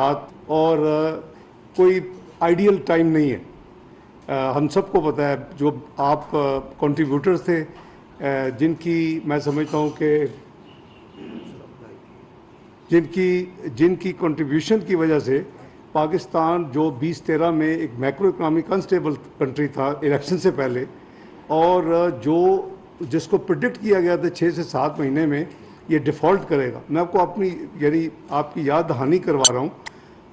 हालात और कोई आइडियल टाइम नहीं है। हम सबको पता है जो आप कंट्रीब्यूटर्स थे जिनकी मैं समझता हूँ कि जिनकी कंट्रीब्यूशन की वजह से पाकिस्तान जो 2013 में एक मैक्रो इकनॉमिक अनस्टेबल कंट्री था इलेक्शन से पहले, और जिसको प्रिडिक्ट किया गया था 6 से 7 महीने में ये डिफ़ॉल्ट करेगा। मैं आपको आपकी याद दहानी करवा रहा हूँ।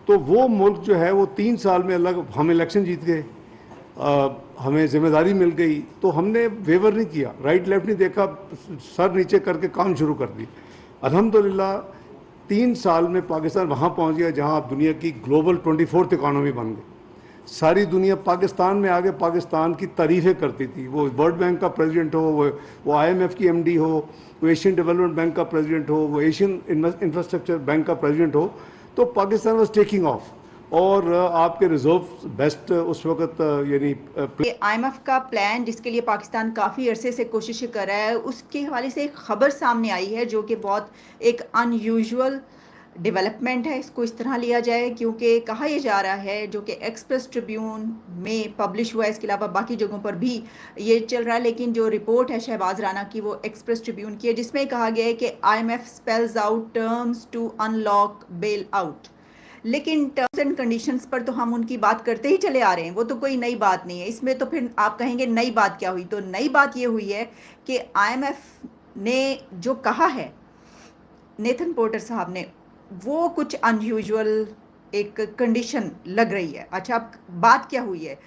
तो वो मुल्क जो है वो 3 साल में हम इलेक्शन जीत गए, हमें ज़िम्मेदारी मिल गई, तो हमने वेवर नहीं किया, राइट लेफ्ट नहीं देखा, सर नीचे करके काम शुरू कर दी। अल्हम्दुलिल्लाह 3 साल में पाकिस्तान वहाँ पहुँच गया जहाँ आप दुनिया की ग्लोबल 24th इकॉनमी बन गई। सारी दुनिया पाकिस्तान में आगे पाकिस्तान की तारीफ़ें करती थी, वो वर्ल्ड बैंक का प्रेसिडेंट हो, वो IMF की MD हो, वो एशियन डेवलपमेंट बैंक का प्रेसिडेंट हो, वो एशियन इंफ्रास्ट्रक्चर बैंक का प्रेसिडेंट हो, तो पाकिस्तान वाज टेकिंग ऑफ। और आपके रिजर्व बेस्ट उस वक्त यानी IMF का प्लान जिसके लिए पाकिस्तान काफ़ी अरसे से कोशिश कर रहा है, उसके हवाले से एक खबर सामने आई है जो कि बहुत एक अनयूजुअल डेवलपमेंट है। इसको इस तरह लिया जाए क्योंकि कहा यह जा रहा है, जो कि एक्सप्रेस ट्रिब्यून में पब्लिश हुआ है, इसके अलावा बाकी जगहों पर भी ये चल रहा है, लेकिन जो रिपोर्ट है शहबाज राना की वो एक्सप्रेस ट्रिब्यून की है, जिसमें कहा गया है कि IMF spells out terms to unlock bailout. लेकिन टर्म्स एंड कंडीशंस पर तो हम उनकी बात करते ही चले आ रहे हैं, वो तो कोई नई बात नहीं है। इसमें तो फिर आप कहेंगे नई बात क्या हुई, तो नई बात ये हुई है कि IMF ने जो कहा है नेथन पोर्टर साहब ने, वो कुछ अनयूजुअल एक कंडीशन लग रही है। अच्छा, अब बात क्या हुई है?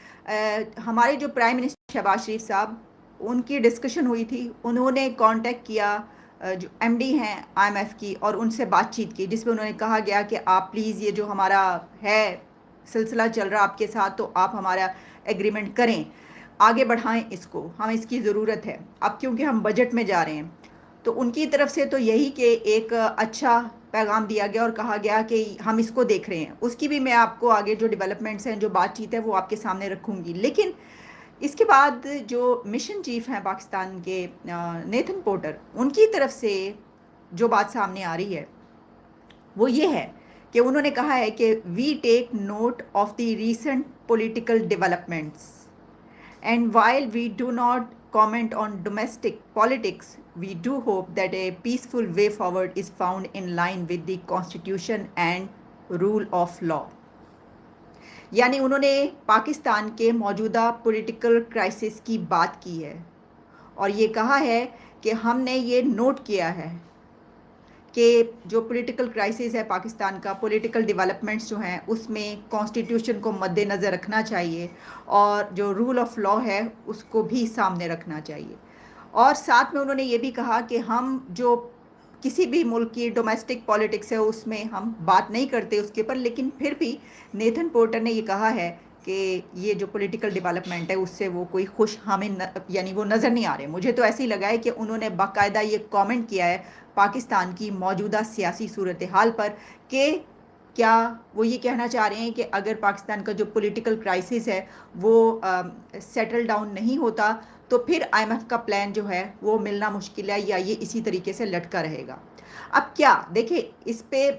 हमारे जो प्राइम मिनिस्टर शहबाज शरीफ साहब, उनकी डिस्कशन हुई थी, उन्होंने कांटेक्ट किया जो MD हैं IMF की और उनसे बातचीत की, जिसमें उन्होंने कहा गया कि आप प्लीज़ ये जो हमारा है सिलसिला चल रहा आपके साथ, तो आप हमारा एग्रीमेंट करें, आगे बढ़ाएं इसको, हमें इसकी ज़रूरत है अब क्योंकि हम बजट में जा रहे हैं। तो उनकी तरफ से तो यही कि एक अच्छा पैगाम दिया गया और कहा गया कि हम इसको देख रहे हैं। उसकी भी मैं आपको आगे जो डेवलपमेंट्स हैं, जो बातचीत है, वो आपके सामने रखूँगी। लेकिन इसके बाद जो मिशन चीफ हैं पाकिस्तान के नेथन पोर्टर, उनकी तरफ से जो बात सामने आ रही है वो ये है कि उन्होंने कहा है कि we take note of the recent political developments and while we do not comment on domestic politics, we do hope that a peaceful way forward is found in line with the constitution and rule of law। यानी उन्होंने पाकिस्तान के मौजूदा political crisis की बात की है और ये कहा है कि हमने ये नोट किया है कि जो पॉलिटिकल क्राइसिस है पाकिस्तान का, पॉलिटिकल डेवलपमेंट्स जो हैं, उसमें कॉन्स्टिट्यूशन को मद्देनज़र रखना चाहिए और जो रूल ऑफ लॉ है उसको भी सामने रखना चाहिए। और साथ में उन्होंने ये भी कहा कि हम जो किसी भी मुल्क की डोमेस्टिक पॉलिटिक्स है उसमें हम बात नहीं करते उसके ऊपर, लेकिन फिर भी नेथन पोर्टर ने ये कहा है कि ये जो पॉलिटिकल डेवलपमेंट है उससे वो कोई खुश हमें यानी वो नज़र नहीं आ रहे। मुझे तो ऐसे ही लगा है कि उन्होंने बाकायदा ये कमेंट किया है पाकिस्तान की मौजूदा सियासी सूरत हाल पर कि क्या वो ये कहना चाह रहे हैं कि अगर पाकिस्तान का जो पॉलिटिकल क्राइसिस है वो सेटल डाउन नहीं होता तो फिर IMF का प्लान जो है वो मिलना मुश्किल है या ये इसी तरीके से लटका रहेगा। अब क्या देखिए, इस पे